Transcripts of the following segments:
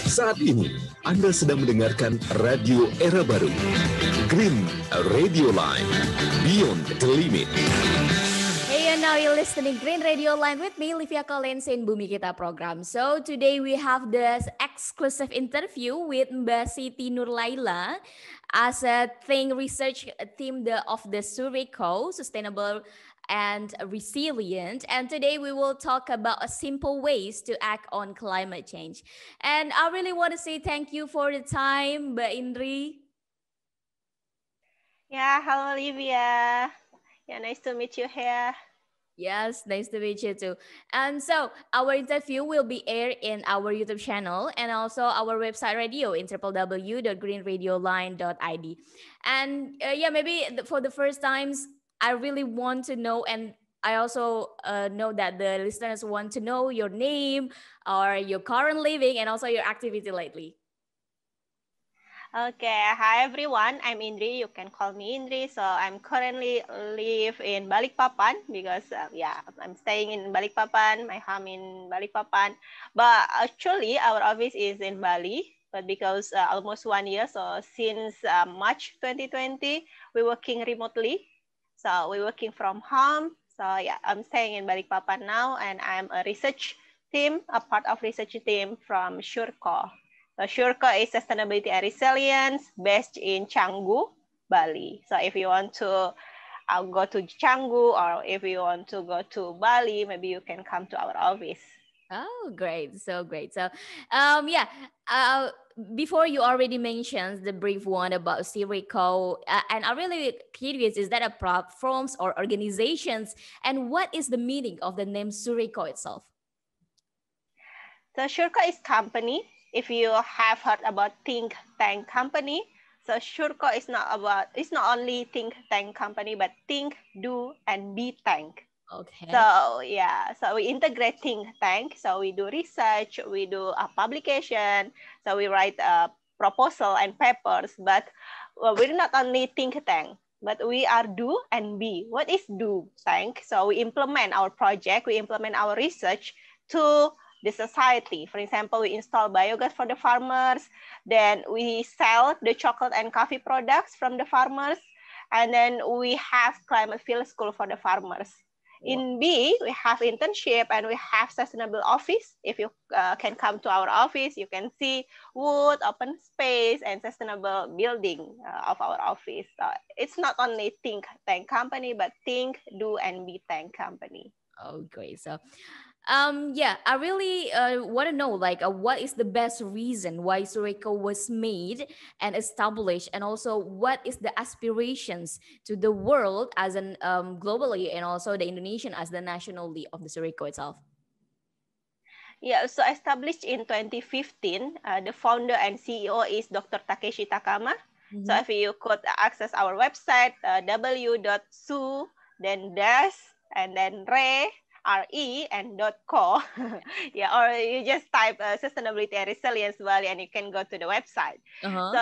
Saat ini, Anda sedang mendengarkan radio era baru. Green Radio Line, Beyond the Limit. Hey, and now you're listening Green Radio Line with me, Livia Collins in Bumi Kita program. So today we have this exclusive interview with Mbak Siti Nurlaila as a thing research team of the Suriko, Sustainable and Resilient. And today we will talk about a simple ways to act on climate change. And I really want to say thank you for the time, Mbak Indri. Yeah, hello Livia. Yeah, nice to meet you here. Yes, nice to meet you too. And so our interview will be aired in our YouTube channel and also our website radio in www.greenradioline.id. And yeah, maybe for the first times, I really want to know, and I also know that the listeners want to know your name or your current living and also your activity lately. Okay, hi everyone. I'm Indri. You can call me Indri. So I'm currently live in Balikpapan because I'm staying in Balikpapan. My home in Balikpapan. But actually, our office is in Bali. But because almost 1 year, so since March 2020, we're working remotely. So we're working from home. So yeah, I'm staying in Balikpapan now, and I'm a research team, a part of research team from Suriko. So Suriko is Sustainability and Resilience based in Canggu, Bali. So if you want to go to Canggu or if you want to go to Bali, maybe you can come to our office. Oh, great. So great. So before you already mentioned the brief one about Suriko, and I'm really curious, is that a platforms or organizations? And what is the meaning of the name Suriko itself? So Suriko is company. If you have heard about think tank company, so Suriko is not only think tank company, but think, do, and be tank. Okay. So yeah, so we integrate think tank. So we do research, we do a publication, so we write a proposal and papers. But we're not only think tank, but we are do and be. What is do tank? So we implement our project, we implement our research to the society. For example, we install biogas for the farmers, then we sell the chocolate and coffee products from the farmers, and then we have climate field school for the farmers. In B, we have internship and we have sustainable office. If you can come to our office, you can see wood, open space, and sustainable building of our office. So it's not only think tank company, but think, do, and be tank company. Oh, great. So I really want to know, like, what is the best reason why Suriko was made and established, and also what is the aspirations to the world as an globally, and also the Indonesian as the nationally of the Suriko itself. Yeah, so established in 2015, the founder and CEO is Dr. Takeshi Takama. Mm-hmm. So if you could access our website, w.su, then dash, and then RE and .co. Yeah, or you just type Sustainability and Resilience Bali and you can go to the website. So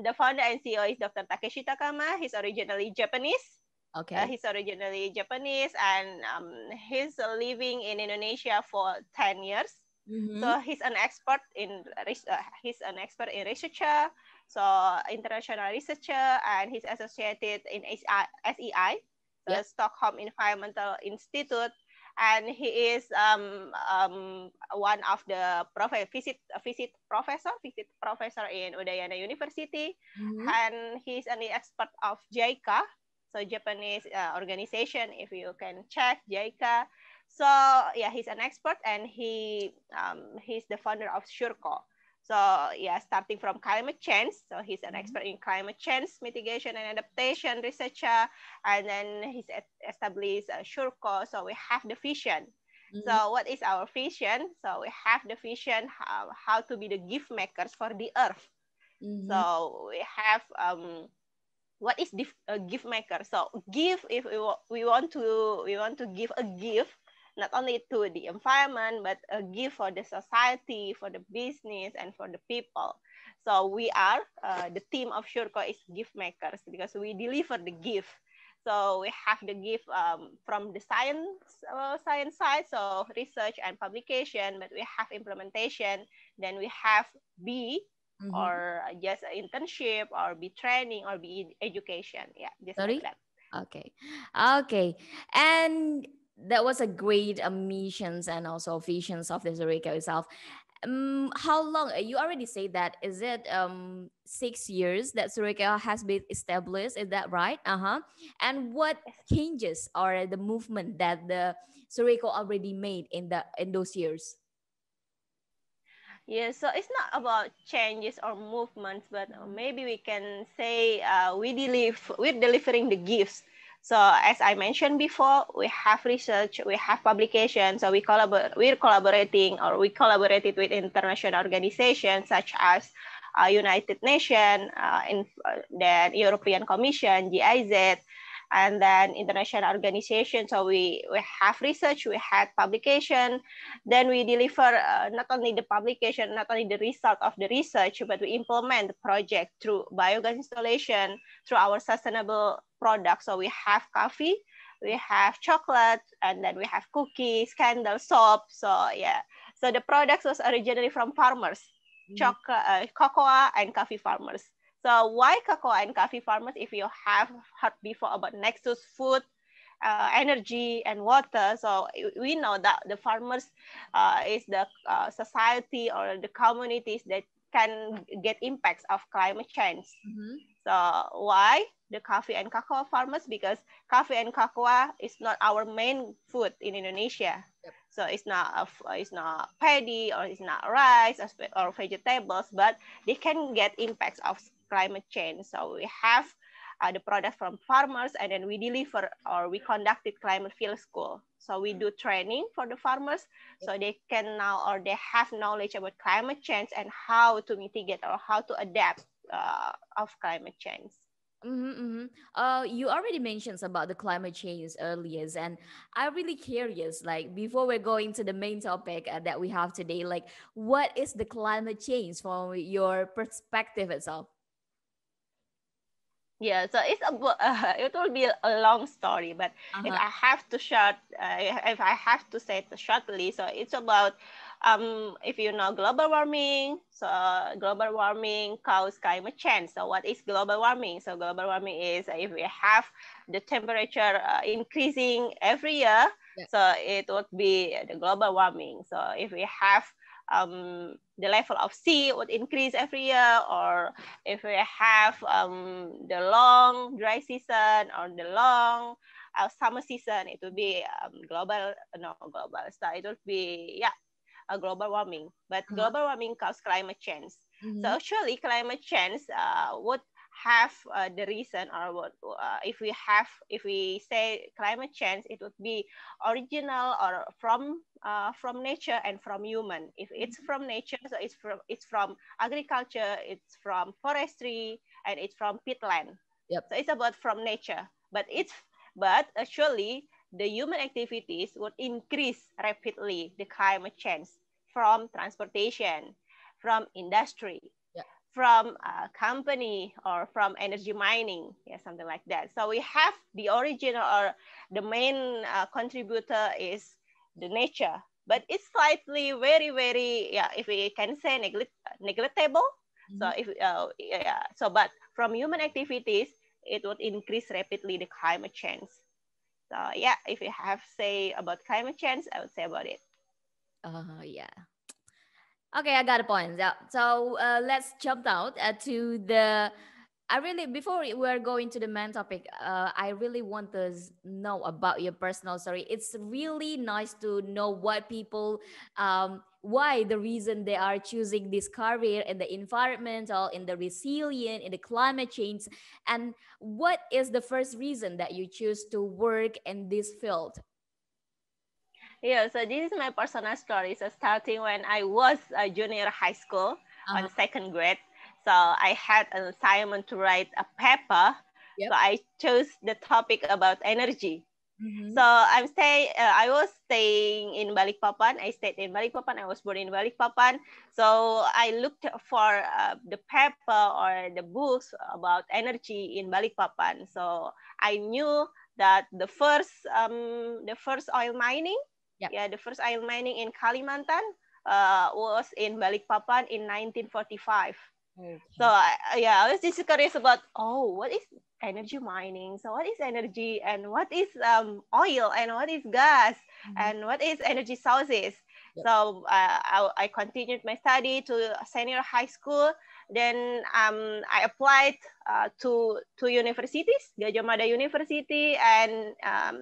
the founder and CEO is Dr. Takeshi Takama. He's originally Japanese. Okay. He's originally Japanese and he's living in Indonesia for 10 years. Mm-hmm. So he's an expert in researcher, so international researcher, and he's associated in SEI, the Stockholm Environmental Institute. And he is one of the visit professor in Udayana University, and he's an expert of JICA, so Japanese organization. If you can check JICA, so yeah, he's an expert, and he's the founder of Suriko. So yeah, starting from climate change. So he's an expert in climate change mitigation and adaptation researcher. And then he's established Suriko. So we have the vision. So what is our vision? So we have the vision how to be the gift makers for the earth. So we have what is the gift maker? So give, if we want to give a gift, not only to the environment, but a gift for the society, for the business, and for the people. So we are, the team of Suriko is gift makers because we deliver the gift. So we have the gift from the science side, so research and publication, but we have implementation. Then we have B, or just internship, or be training, or be education. Yeah, just Sorry? like that. Okay. Okay. And that was a great missions and also visions of the Zurika itself. How long, you already say that, is it 6 years that Zurika has been established, is that right? And what changes or the movement that the Zurika already made in those years? Yeah, so it's not about changes or movements, but maybe we can say we're delivering the gifts. So as I mentioned before, we have research, we have publication. So we're collaborating, or we collaborated with international organizations such as United Nations, then European Commission, GIZ, and then international organizations. So we have research, we had publication, then we deliver not only the publication, not only the result of the research, but we implement the project through biogas installation, through our sustainable products. So we have coffee, we have chocolate, and then we have cookies, candles, soap. So yeah, so the products was originally from farmers, cocoa and coffee farmers. So why cocoa and coffee farmers? If you have heard before about Nexus food, energy and water, so we know that the farmers is the society or the communities that can get impacts of climate change. So why the coffee and cocoa farmers? Because coffee and cocoa is not our main food in Indonesia. So it's not paddy, or it's not rice or vegetables, but they can get impacts of climate change. So we have the product from farmers, and then we deliver, or we conducted climate field school. So we do training for the farmers, so they can now, or they have knowledge about climate change and how to mitigate or how to adapt of climate change. You already mentioned about the climate change earlier, and I'm really curious, like before we're going to the main topic that we have today, like what is the climate change from your perspective itself? Yeah, so it's it will be a long story, but if I have to if I have to say it shortly, so it's about if you know global warming. So global warming causes climate change. So what is global warming? So global warming is if we have the temperature increasing every year, so it would be the global warming. So if we have the level of sea would increase every year, or if we have the long dry season or the long summer season, it would be global. So it would be a global warming. But global warming causes climate change. So actually, climate change would have the reason, or what if we say climate change, it would be original or from nature and from human. If it's from nature, so it's from agriculture, it's from forestry, and it's from peatland. So it's about from nature, but actually the human activities would increase rapidly the climate change from transportation, from industry, from a company, or from energy mining, something like that. So we have the original, or the main contributor is the nature, but it's slightly very, if we can say neglectable. So but from human activities, it would increase rapidly the climate change. So if you have say about climate change, I would say about it. Okay, I got a point. Yeah. So let's jump out to the. Before we're going to the main topic, I really want to know about your personal story. It's really nice to know what people, why the reason they are choosing this career in the environmental, in the resilient, in the climate change, and what is the first reason that you choose to work in this field? Yeah, so this is my personal story. So starting when I was a junior high school on second grade, so I had an assignment to write a paper. So I chose the topic about energy. So I was staying in Balikpapan. I stayed in Balikpapan. I was born in Balikpapan. So I looked for the paper or the books about energy in Balikpapan. So I knew that the first oil mining, Yep. the first oil mining in Kalimantan was in Balikpapan in 1945. Okay. So I was just curious about, what is energy mining? So what is energy, and what is oil, and what is gas, and what is energy sources? Yep. So I continued my study to senior high school. Then I applied to universities, Gajah Mada University and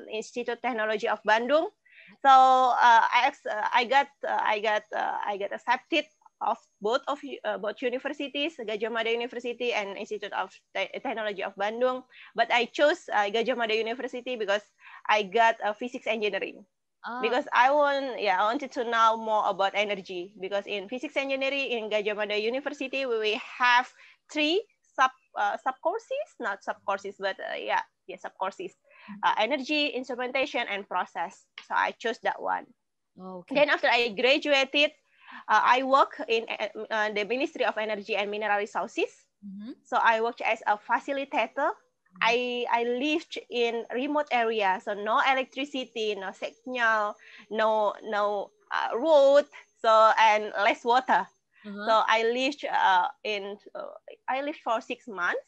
Institute Technology of Bandung. So I got accepted of both universities, Gajah Mada University and Institute of Technology of Bandung. But I chose Gajah Mada University because I got physics engineering. Because I wanted to know more about energy. Because in physics engineering in Gajah Mada University, we have three sub courses, not sub courses, but sub courses: energy, instrumentation, and process. So I chose that one. Okay. Then after I graduated, I work in the Ministry of Energy and Mineral Resources. So I worked as a facilitator. I lived in remote area, so no electricity, no signal, no road, so and less water. So I lived I lived for 6 months.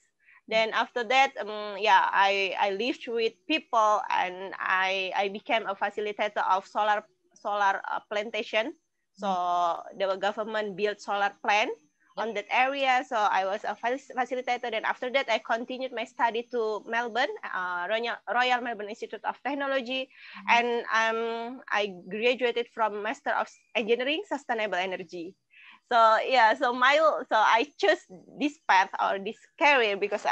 Then after that, I lived with people, and I became a facilitator of solar plantation. So the government built solar plant on that area. So I was a facilitator. Then after that, I continued my study to Melbourne, Royal Melbourne Institute of Technology, and I graduated from Master of Engineering Sustainable Energy. So so I chose this path or this career because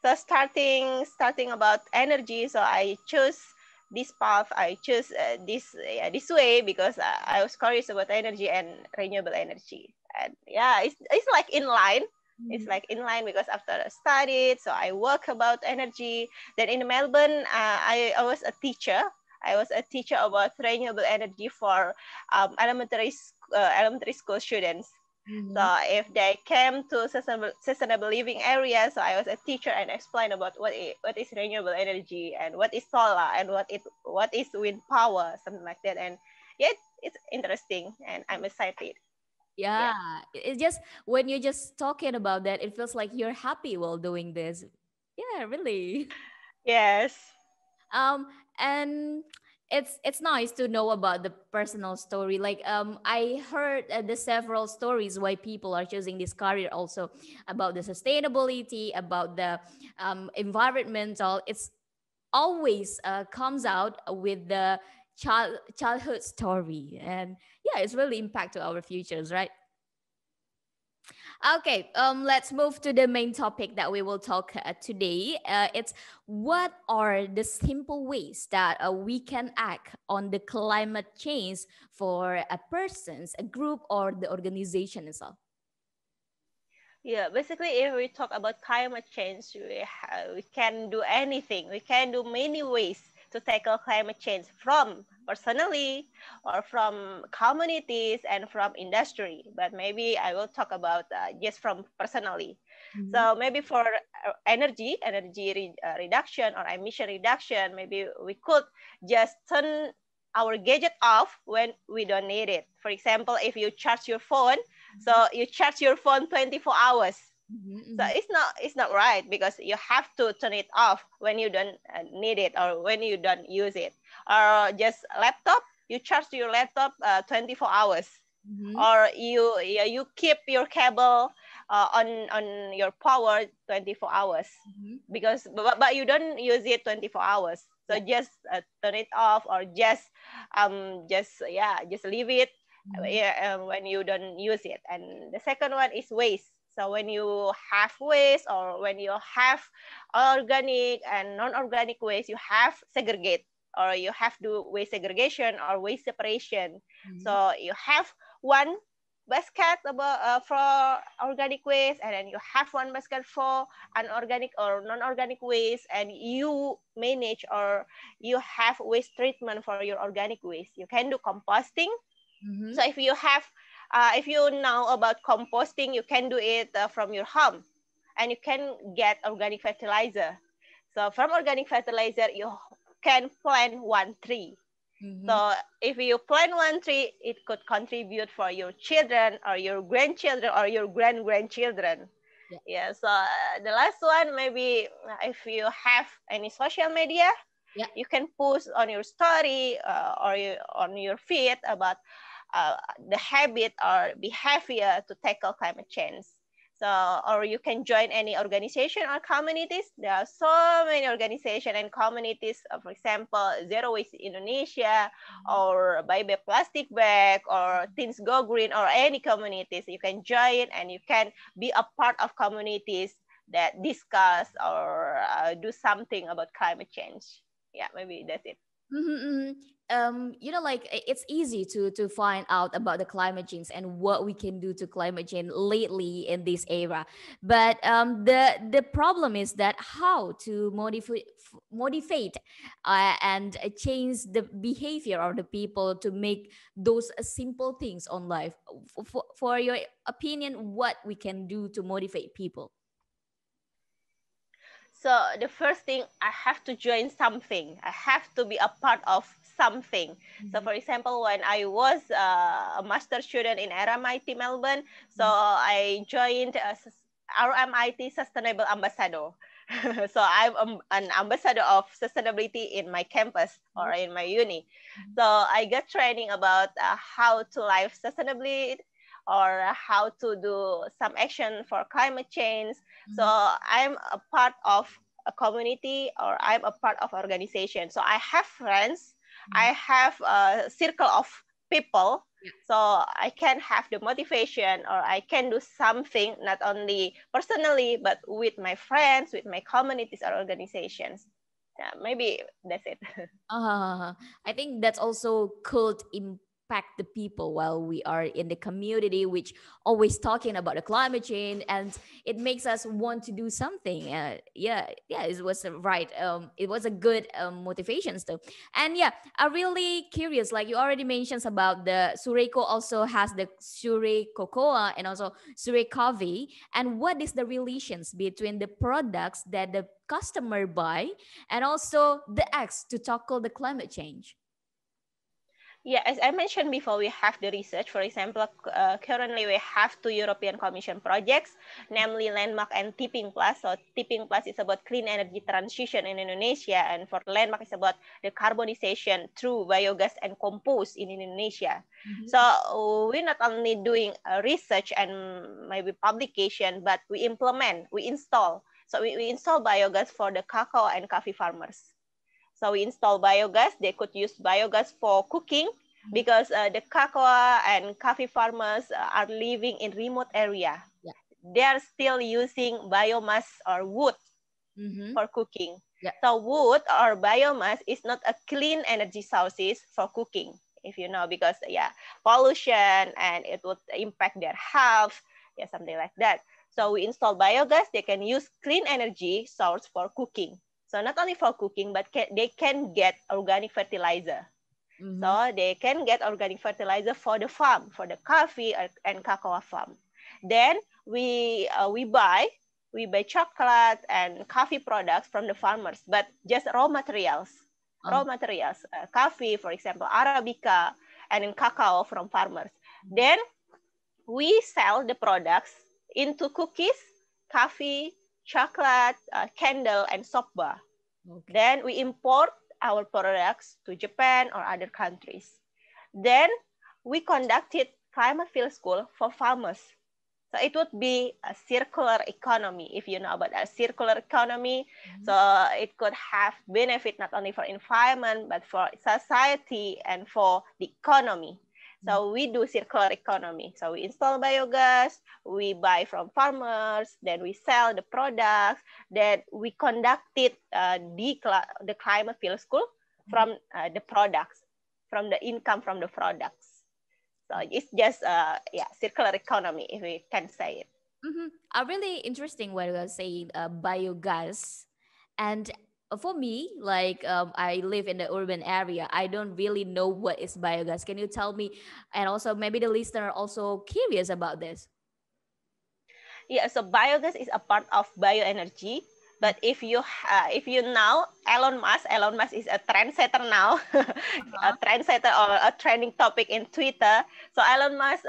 so starting about energy. So I chose this path. I chose this way because I was curious about energy and renewable energy. And it's like in line. It's like in line because after I studied, so I work about energy. Then in Melbourne, I was a teacher. I was a teacher about renewable energy for elementary school students. So if they came to sustainable living area, so I was a teacher and explained about what is renewable energy and what is solar and what is wind power, something like that. And it's interesting and I'm excited. Yeah, it's just when you're just talking about that, it feels like you're happy while doing this. Yeah, really. Yes. And it's nice to know about the personal story. Like I heard the several stories why people are choosing this career, also about the sustainability, about the environmental. It's always comes out with the childhood story, and yeah, it's really impact to our futures, right? Okay, let's move to the main topic that we will talk today. It's what are the simple ways that we can act on the climate change for a person's, a group, or the organization as well. Yeah, basically, if we talk about climate change, we can do anything. We can do many ways to tackle climate change, from personally or from communities and from industry. But maybe I will talk about just from personally. So maybe for energy reduction or emission reduction, maybe we could just turn our gadget off when we don't need it. For example, if you charge your phone, so you charge your phone 24 hours. So it's not right, because you have to turn it off when you don't need it or when you don't use it. Or just laptop, you charge your laptop 24 hours. Or you keep your cable on your power 24 hours, because but you don't use it 24 hours. So just turn it off, or just leave it when you don't use it. And the second one is waste. So when you have waste, or when you have organic and non-organic waste, you have segregate, or you have to waste segregation or waste separation. So you have one basket for organic waste, and then you have one basket for unorganic or non-organic waste, and you manage or you have waste treatment for your organic waste. You can do composting. So if you know about composting, you can do it from your home, and you can get organic fertilizer. So from organic fertilizer, you can plant one tree. So if you plant one tree, it could contribute for your children or your grandchildren or your grandchildren. Yeah. So the last one, maybe if you have any social media, you can post on your story or on your feed about the habit or behavior to tackle climate change. So, or you can join any organization or communities. There are so many organizations and communities, for example, Zero Waste Indonesia, or Buy Back Plastic Bag, or Teens Go Green, or any communities. You can join and you can be a part of communities that discuss or do something about climate change. Yeah, maybe that's it. Like it's easy to find out about the climate change and what we can do to climate change lately in this era, but the problem is that how to motivate and change the behavior of the people to make those simple things on life. For your opinion, what we can do to motivate people? So the first thing, I have to join something. I have to be a part of something. So for example, when I was a master student in RMIT Melbourne, so I joined RMIT Sustainable Ambassador. So I'm an ambassador of sustainability in my campus or in my uni. So I got training about how to live sustainably, or how to do some action for climate change. So I'm a part of a community, or I'm a part of organization. So I have friends, I have a circle of people, so I can have the motivation, or I can do something not only personally, but with my friends, with my communities or organizations. Yeah, maybe that's it. I think that's also could impact the people while we are in the community, which always talking about the climate change, and it makes us want to do something. It was right. It was a good motivation still. And yeah, I'm really curious. Like you already mentioned about the Sureko also has the Sure cocoa and also Sure coffee. And what is the relations between the products that the customer buy and also the acts to tackle the climate change? Yeah, as I mentioned before, we have the research. For example, currently we have 2 European Commission projects, namely Landmark and Tipping Plus. So Tipping Plus is about clean energy transition in Indonesia, and for Landmark is about the carbonization through biogas and compost in Indonesia. So we're not only doing research and maybe publication, but we implement, we install. So we install biogas for the cacao and coffee farmers. So we install biogas. They could use biogas for cooking because the cacao and coffee farmers are living in remote area. They are still using biomass or wood for cooking. So wood or biomass is not a clean energy sources for cooking, if you know, because pollution and it would impact their health, something like that. So we install biogas. They can use clean energy source for cooking. So not only for cooking, but they can get organic fertilizer. So they can get organic fertilizer for the farm, for the coffee and cacao farm. Then we buy chocolate and coffee products from the farmers, but just raw materials. Coffee, for example, Arabica, and then cacao from farmers. Then we sell the products into cookies, coffee, chocolate, candle, and soap bar. Then we import our products to Japan or other countries. Then we conducted climate field school for farmers. So it would be a circular economy, if you know about a circular economy. So it could have benefit not only for environment, but for society and for the economy. So we do circular economy. So we install biogas, we buy from farmers, then we sell the products. Then we conducted the climate field school from the products, from the income from the products. So it's just circular economy, if we can say it. Really interesting what you are saying, biogas. And for me, like I live in the urban area, I don't really know what is biogas. Can you tell me? And also maybe the listener also curious about this. Yeah, so biogas is a part of bioenergy. But if you now Elon Musk is a trendsetter now, a trendsetter or a trending topic in Twitter. So Elon Musk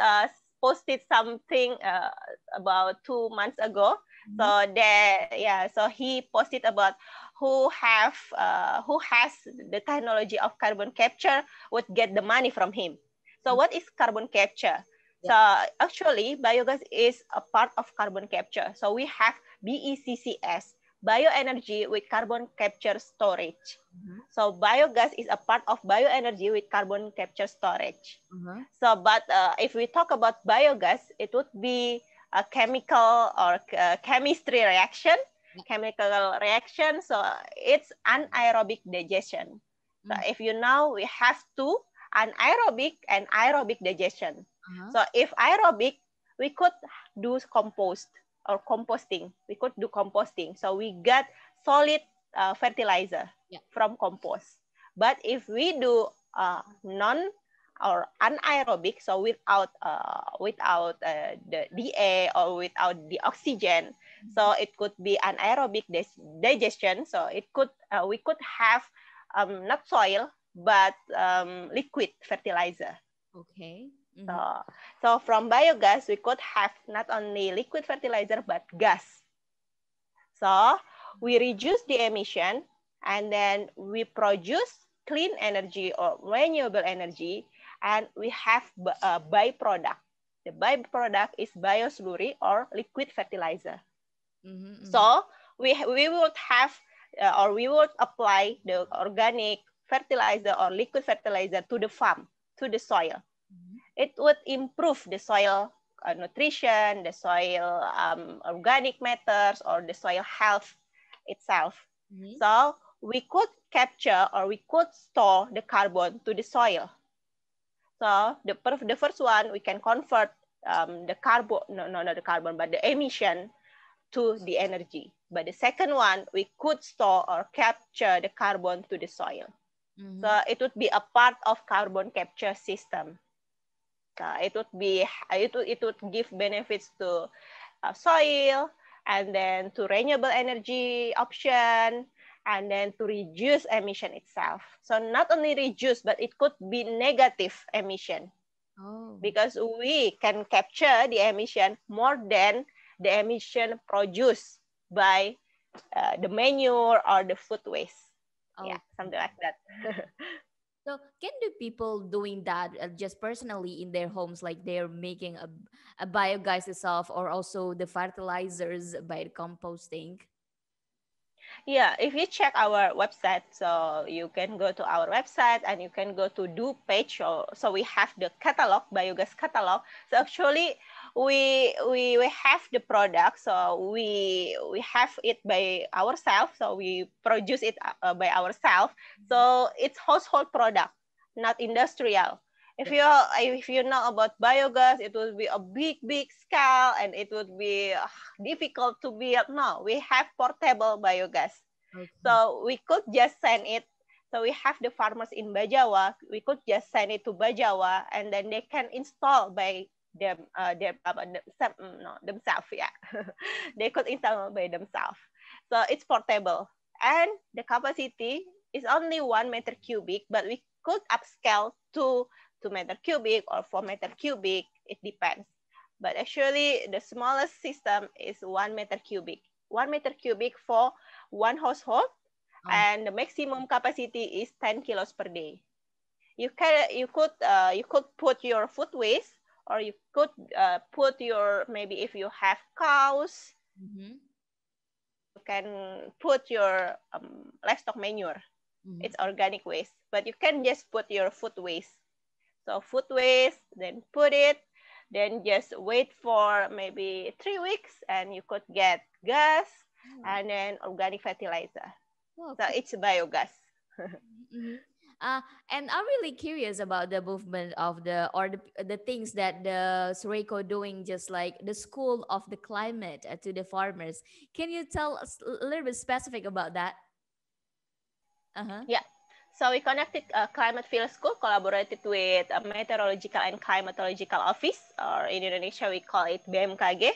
posted something about 2 months ago. So he posted about who has the technology of carbon capture would get the money from him. So what is carbon capture? So actually, biogas is a part of carbon capture. So we have BECCS, bioenergy with carbon capture storage. So biogas is a part of bioenergy with carbon capture storage. So, but if we talk about biogas, it would be a chemical or chemistry reaction, chemical reaction. So it's anaerobic digestion. So if you know, we have two, anaerobic and aerobic digestion. So if aerobic, we could do compost or composting. We could do composting. So we get solid fertilizer from compost. But if we do non or anaerobic, so without the DA or without the oxygen, so it could be anaerobic digestion. So it could we could have not soil but liquid fertilizer. Okay. So from biogas we could have not only liquid fertilizer but gas. So we reduce the emission and then we produce clean energy or renewable energy, and we have a byproduct. The byproduct is bioslurry or liquid fertilizer. So we would have or we would apply the organic fertilizer or liquid fertilizer to the farm, to the soil. It would improve the soil nutrition, the soil organic matters, or the soil health itself. So we could capture or we could store the carbon to the soil. So the first one, we can convert the carbon, not the carbon, but the emission to the energy. But the second one, we could store or capture the carbon to the soil. So it would be a part of carbon capture system. It would give benefits to soil, and then to renewable energy option, and then to reduce emission itself. So not only reduce, but it could be negative emission. Because we can capture the emission more than the emission produced by the manure or the food waste. Yeah, something like that. So can do people doing that just personally in their homes, like they're making a biogas itself, or also the fertilizers by the composting? Yeah, if you check our website, so you can go to our website and you can go to do page. So we have the catalog, biogas catalog. So actually we have the product, so we have it by ourselves. So we produce it by ourselves. So it's household product, not industrial. If you know about biogas, it would be a big scale and it would be difficult to build. No, we have portable biogas. So we could just send it. So we have the farmers in Bajawa. We could just send it to Bajawa, and then they can install by themselves. Yeah, they could install by themselves. So it's portable, and the capacity is only 1 meter cubic, but we could upscale to 2 meter cubic or 4 meter cubic, it depends. But actually the smallest system is 1 meter cubic. 1 meter cubic for one household, and the maximum capacity is 10 kilos per day. You could put your food waste, or you could put your, maybe if you have cows, you can put your livestock manure. It's organic waste, but you can just put your food waste. So food waste, then put it, then just wait for maybe 3 weeks, and you could get gas and then organic fertilizer. So it's biogas. And I'm really curious about the movement of the things that the Sureko doing, just like the school of the climate to the farmers. Can you tell us a little bit specific about that? Yeah. So we connected Climate Field School, collaborated with a Meteorological and Climatological Office, or in Indonesia we call it BMKG.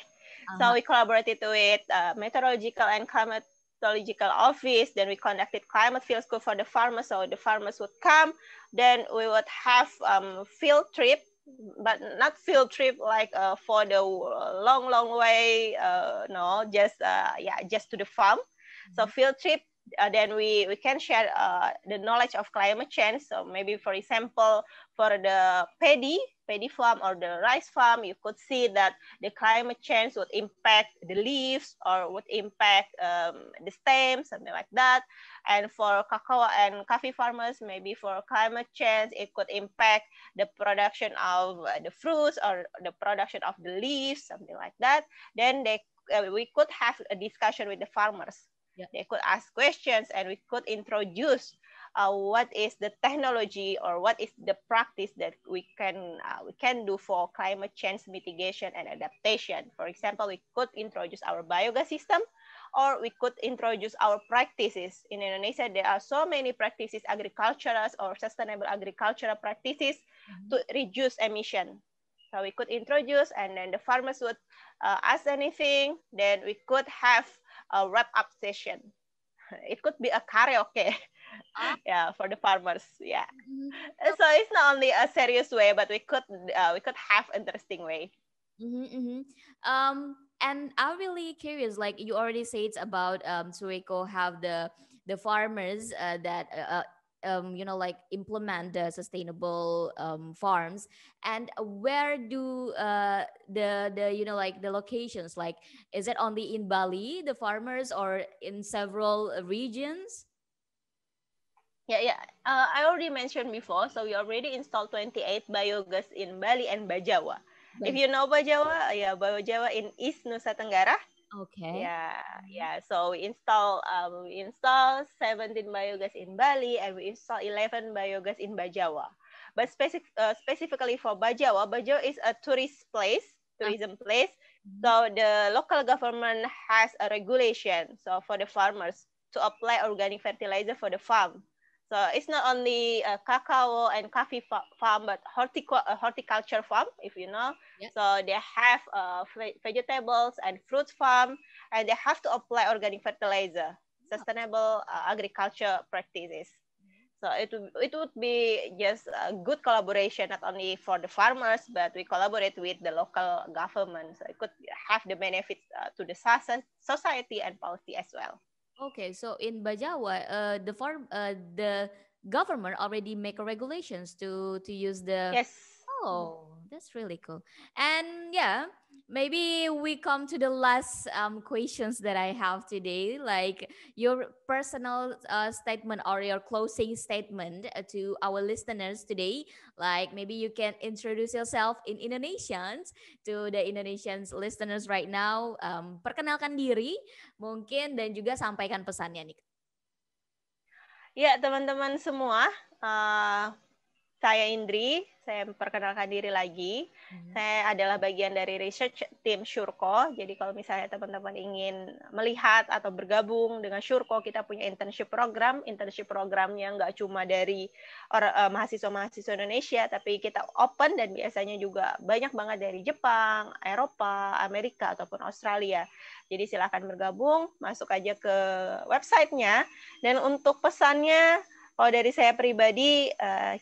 So we collaborated with Meteorological and Climatological meteorological office. Then we conducted climate field school for the farmers, so the farmers would come. Then we would have field trip, but not field trip like for the long way. No, just just to the farm. So field trip. Then we can share the knowledge of climate change. So maybe, for example, for the paddy farm or the rice farm, you could see that the climate change would impact the leaves or would impact the stems, something like that. And for cacao and coffee farmers, maybe for climate change, it could impact the production of the fruits or the production of the leaves, something like that. Then we could have a discussion with the farmers. Yeah. They could ask questions, and we could introduce what is the technology or what is the practice that we can do for climate change mitigation and adaptation. For example, we could introduce our biogas system, or we could introduce our practices. In Indonesia, there are so many practices, agricultural or sustainable agricultural practices to reduce emission. So we could introduce, and then the farmers would ask anything. Then we could have a wrap-up session. It could be a karaoke, for the farmers. Yeah. So it's not only a serious way, but we could have interesting way. And I'm really curious. Like you already said about Sueko have the farmers that like implement the sustainable farms, and where do the locations, like is it only in Bali, the farmers, or in several regions? I already mentioned before, so we already installed 28 biogas in Bali and Bajawa. If you know Bajawa, Bajawa in East Nusa Tenggara. Okay. So we install 17 biogas in Bali, and we install 11 biogas in Bajawa. But specifically for Bajawa is a tourism place. So the local government has a regulation, so for the farmers to apply organic fertilizer for the farm. So it's not only a cacao and coffee farm, but horticulture farm, if you know. Yeah. So they have vegetables and fruit farm, and they have to apply organic fertilizer, sustainable agriculture practices. So it would be just a good collaboration, not only for the farmers, but we collaborate with the local government. So it could have the benefits to the society and policy as well. Okay, so in Bajawa, the government already make regulations to use the. Yes. Oh, that's really cool. And yeah, maybe we come to the last questions that I have today, like your personal statement or your closing statement to our listeners today. Like maybe you can introduce yourself in Indonesians to the Indonesians listeners right now. Perkenalkan diri mungkin, dan juga sampaikan pesannya nih. Ya, teman-teman semua, saya Indri, saya memperkenalkan diri lagi. Saya adalah bagian dari research tim Syurko. Jadi kalau misalnya teman-teman ingin melihat atau bergabung dengan Syurko, kita punya internship program. Internship programnya nggak cuma dari mahasiswa-mahasiswa Indonesia, tapi kita open, dan biasanya juga banyak banget dari Jepang, Eropa, Amerika, ataupun Australia. Jadi silakan bergabung, masuk aja ke websitenya. Dan untuk pesannya, kalau dari saya pribadi,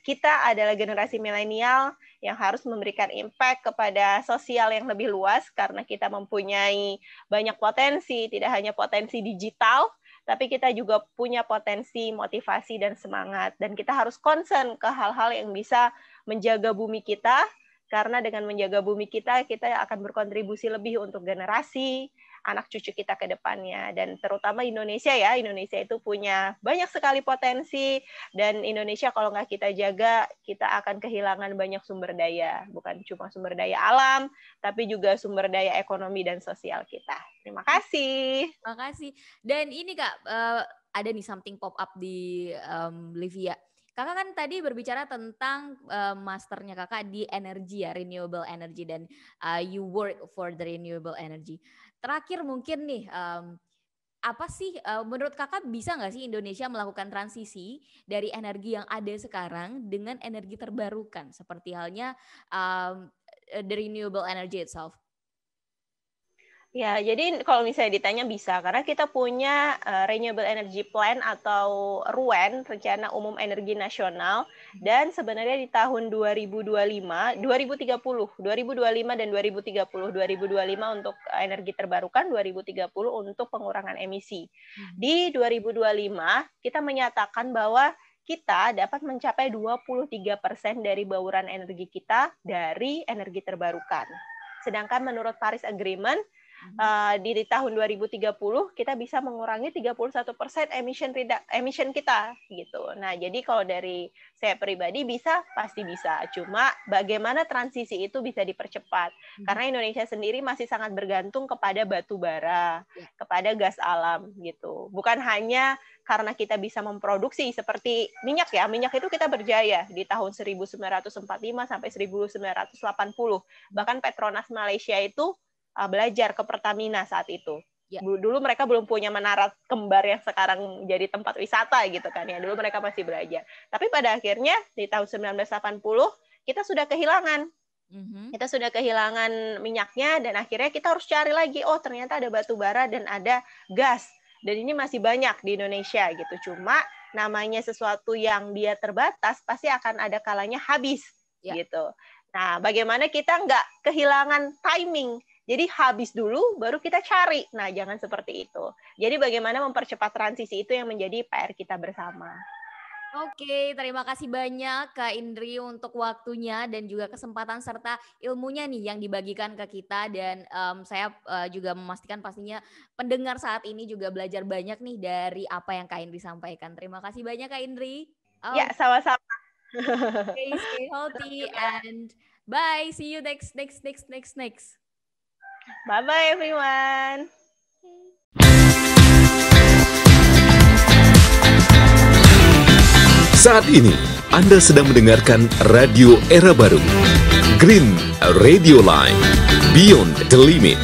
kita adalah generasi milenial yang harus memberikan impact kepada sosial yang lebih luas, karena kita mempunyai banyak potensi, tidak hanya potensi digital, tapi kita juga punya potensi motivasi dan semangat. Dan kita harus concern ke hal-hal yang bisa menjaga bumi kita, karena dengan menjaga bumi kita, kita akan berkontribusi lebih untuk generasi, anak cucu kita ke depannya. Dan terutama Indonesia Indonesia itu punya banyak sekali potensi, dan Indonesia kalau nggak kita jaga, kita akan kehilangan banyak sumber daya. Bukan cuma sumber daya alam, tapi juga sumber daya ekonomi dan sosial kita. Terima kasih. Terima kasih. Dan ini Kak, ada nih something pop up di Livia. Kakak kan tadi berbicara tentang masternya kakak di energi renewable energy, dan you work for the renewable energy. Terakhir mungkin nih, apa sih menurut kakak bisa nggak sih Indonesia melakukan transisi dari energi yang ada sekarang dengan energi terbarukan, seperti halnya the renewable energy itself? Ya, jadi kalau misalnya ditanya bisa, karena kita punya Renewable Energy Plan atau RUEN, Rencana Umum Energi Nasional, dan sebenarnya di tahun 2025, 2030, 2025 dan 2030, 2025 untuk energi terbarukan, 2030 untuk pengurangan emisi. Di 2025, kita menyatakan bahwa kita dapat mencapai 23% dari bauran energi kita dari energi terbarukan. Sedangkan menurut Paris Agreement, di tahun 2030 kita bisa mengurangi 31% emission kita gitu. Nah, jadi kalau dari saya pribadi bisa, pasti bisa. Cuma bagaimana transisi itu bisa dipercepat. Karena Indonesia sendiri masih sangat bergantung kepada batu bara, kepada gas alam gitu. Bukan hanya karena kita bisa memproduksi seperti minyak ya. Minyak itu kita berjaya di tahun 1945 sampai 1980. Bahkan Petronas Malaysia itu belajar ke Pertamina saat itu. Dulu mereka belum punya menara kembar yang sekarang jadi tempat wisata gitu kan ya. Dulu mereka masih belajar. Tapi pada akhirnya di tahun 1980 kita sudah kehilangan. Kita sudah kehilangan minyaknya dan akhirnya kita harus cari lagi. Oh, ternyata ada batu bara dan ada gas. Dan ini masih banyak di Indonesia gitu. Cuma namanya sesuatu yang dia terbatas pasti akan ada kalanya habis gitu. Nah, bagaimana kita nggak kehilangan timing? Jadi habis dulu, baru kita cari. Nah, jangan seperti itu. Jadi bagaimana mempercepat transisi itu yang menjadi PR kita bersama. Oke, terima kasih banyak Kak Indri untuk waktunya dan juga kesempatan serta ilmunya nih yang dibagikan ke kita. Dan saya juga memastikan pastinya pendengar saat ini juga belajar banyak nih dari apa yang Kak Indri sampaikan. Terima kasih banyak Kak Indri. Ya, sama-sama. Okay, stay healthy and bye. See you next. Bye-bye everyone. Saat ini, Anda sedang mendengarkan radio era baru. Green Radio Line, Beyond the Limit.